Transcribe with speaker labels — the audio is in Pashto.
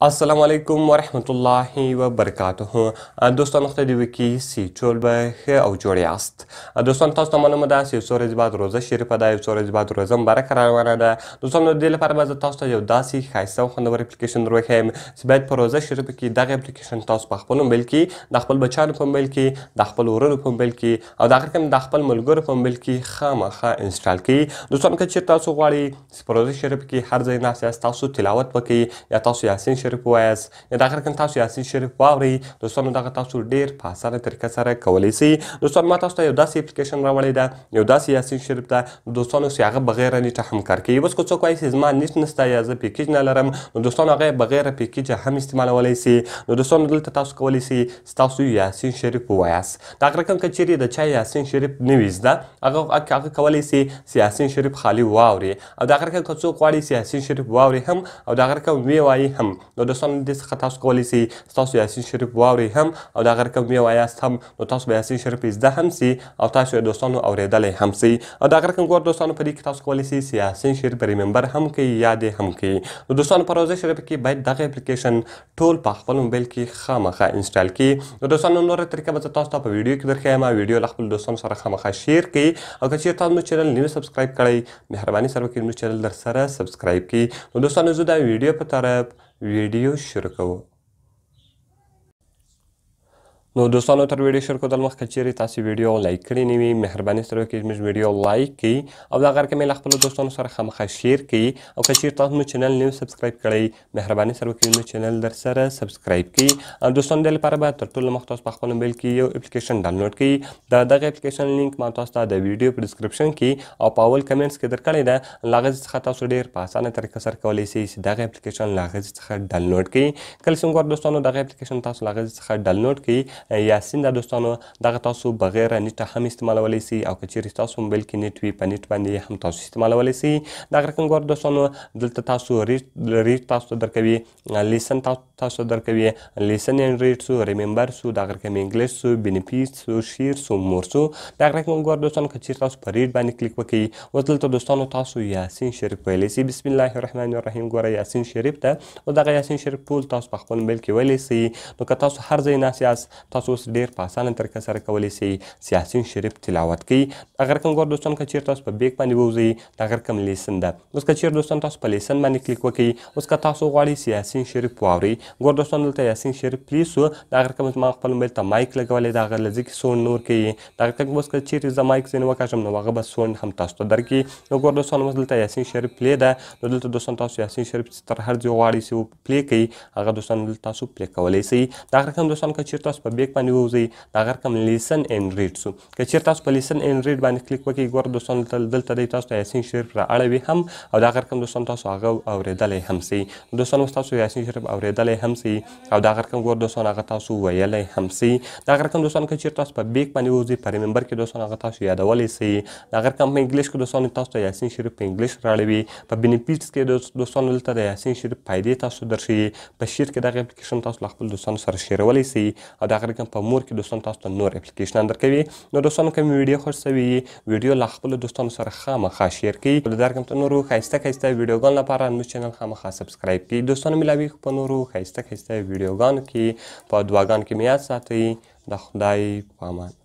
Speaker 1: السلام علیکم ورحمت الله وبرکاته. دوستان مختلفی که سی چول به خیر او جوړ یاست. دوستان تاسو ته معلومه ده چې یو څو ورځې بعد روژه شریفه ده، یو څو ورځې بعد روژه مبارکه روانه ده. دوستان د دې لپاره به زه تاسو ته یو داسې ښایسته او خوندور اپلیکیشن درښیم چې باید په روژه شریفه کې دغه اپلیکیشن تاسو په خپلو موبایل کې د خپل بچیانو په موبایل کې د خپلو ورونو په موبایل کې او د هغه رقم د خپل ملګرو په موبایل کې خامخا انسټال کړئ. دوستان که چېرې تاسو غواړئ چې په روژه شریفه کې هر ځای ناست یاست، تاسو تلاوت وکړئ یا تاسو یاسین شریف ووایاست یا د هغه رقم تاسو یاسین شریف واورئ، دوستانو دغه تاسو ډېر په اسانه طریقه سره کولی سئ. دوستان ما تاسو ته یو داسې اپلیکیشن راوړی ده، یو داسې یاسین شریف ده دوستانو چې هغه بغیر نیټه هم کار کوي. اوس که څوک وایي چې زما نیټ نشته یا زه پیکیج نه لرم، نو دوستانو هغه بغیر پیکیجه هم استعمالولی سي. نو دوستانو دلته تاسو کولی سئ چې تاسو یاسین شریف ووایاست. د هغه رقم که چیرې د چا یاسین شریف نه وي زده، هغه کولی سي چې یاسین شریف خالي واوري او د هغه رقم که څوک غواړي چې یاسین شریف واوري هم او د هغه رقم ووایي هم، نو دوستانو دې څخه تاسو کولی سئ تاسو یاسین شریف واورئ هم او د هغه رقم ووایاست هم، نو تاسو به یاسین شریف زده هم سي او تاسو یې دوستانو اورېدلی هم سئ. او د هغه رقم ګور دوستانو په دې کې تاسو کولی سئ چې یاسین شریف ریممبر هم کړئ، یاد یې هم کړئ. نو دوستانو په روژه شریفه کې باید دغه اپلیکیشن ټول په خپل موبایل کې خامخا انسټال کړئ. نو دوستانو نوره طریقه به زه تاسو ته په ویډیو کې درښیم. ویډیو له خپلو دوستانو سره خامخا شیر کړئ او که چېرې تاسو زموږ چینل نوي سبسکرایب کړئ، مهرباني سره وکړئ زموږ چینل درسره سبسکرایب کړئ. نو دوستانو زه د ویډیو په طرف ویډیو شروع کوو. نو دوستانو تر ویډیو شروع کېدل مخکې چیرې تاسو ویډیو لایک کړی نه وي، مهرباني سره وکړئ زموږ ویډیو لایک کړئ او د هغه رقم یې له خپلو دوستانو سره خامخا شیر کړئ. او که چیرې تاسو زموږ چینل نوي سبسکرایب کړئ، مهرباني سره وکړئ زموږ چینل درسره سبسکرایب کړئ. او دوستانو دې لپاره به تر ټولو مخکې تاسو په خپل موبایل کې یو اپلیکیشن ډاونلوډ کړئ. د دغه اپلیکیشن لینک ما تاسو ته د ویډیو په ډسکرپشن کې او په اول کمنټس کې درکړی ده. له هغه څخه تاسو ډېر په اسانه طریقه سره کولی سئ چې دغه اپلیکیشن له هغه څخه ډاونلوډ کړئ. کله چې موږ دوستانو دغه اپلیکیشن تاسو له هغه څخه ډاونلوډ کړئ، یاسین ده دوستانو دغه تاسو بغیر نیټه هم استعمالولی سئ او که چیرې تاسو موبایل کې نیټ وي په نیټ باندې هم تاسو استعمالولی سئ. دغه رقم ګور دوستانو دلته تاسو ریډ تاسو ته درکوي، لیسن تاسو درکوي، لیسن اینډ ریډ سو، ریممبر سو، دغه رقم انګلیش سو، بینیفیټ سو، شیر سو، مور سو. دغه رقم ګور دوستانو که چیرې تاسو په ریډ باندې کلیک وکړئ، اوس دلته دوستانو تاسو یاسین شریف ویلی سئ. بسم الله الرحمن الرحیم ګوره یاسین شریف ده. او دغه یاسین شریف ټول تاسو په خپل موبایل کې ویلی سئ. نو که تاسو هر ځای ناست یاست، تاسو اوس ډېر په اسانه طریقه سره کولی سئ چې یاسین شریف تلاوت کړئ. دغه رقم ګور دوستانو که چیرې تاسو په بیک باندې ووځئ، دغه رقم لیسن ده. اوس که چیرې دوستانو تاسو په لیسن باندې کلیک وکړئ، اوس که تاسو غواړئ چې یاسین شریف واورئ، ګور دوستانو دلته یاسین شریف پلی سو. دغه رقم ما خپل موبایل ته مایک لګولی ده، هغه لږ سونډ نور کوي. دغه رقم اوس که چیرې زه مایک ځینې وکاږم نو هغه به سونډ هم تاسو ته درکړي. نو ګور دوستانو اوس دلته یاسین شریف پلی ده. نو دلته دوستانو تاسو یاسین شریف تر هر ځای غواړئ چې پلی کړئ، هغه دوستانو دلته تاسو پلی کولی سئ. دغه رقم دوستانو که چیرې تاسو په بیک باندې ووځئ، دغه رقم لیسن اینډ ریډ سو. که چیرې تاسو په لیسن اینډ ریډ باندې کلیک وکړئ، ګوره دوستانو دلته دی تاسو ته یاسین شریف را اړوي هم او دغه رقم دوستانو تاسو هغه اورېدلی هم سئ. دوستانو اوس تاسو یاسین شریف اورېدلی هم سئ او دغه رقم ګوره دوستانو هغه تاسو ویلی هم سئ. دغه رقم دوستانو که چیرې تاسو په بیک باندې ووځئ، په ریممبر کې دوستانو هغه تاسو یادولی سئ. دغه رقم په انګلیش کې دوستانو تاسو ته یاسین شریف په انګلیش راړوي. په بینیفیټس کې دوستانو دلته د یاسین شریف فایدې تاسو درښیي. په شیر کې دغه اپلیکیشن تاسو له خپلو دوستانو سره شیرولی سئ او دغه رقم په مور کې دوستانو تاسو ته نور اپلیکیشنان درکوي. نو دوستانو که مې ویډیو خوښ سوي ویډیو له خپلو دوستانو سره خامخا شیر کړئ. د دغه رقم ته نورو ښایسته ویډیوګانو لپاره زموږ چینل خامخا سبسکرایب کړئ. دوستانو ملاویږو په نورو ښایسته ویډیوګانو کې. په دعاګانو کې مې یاد ساتئ. د خدای په امان.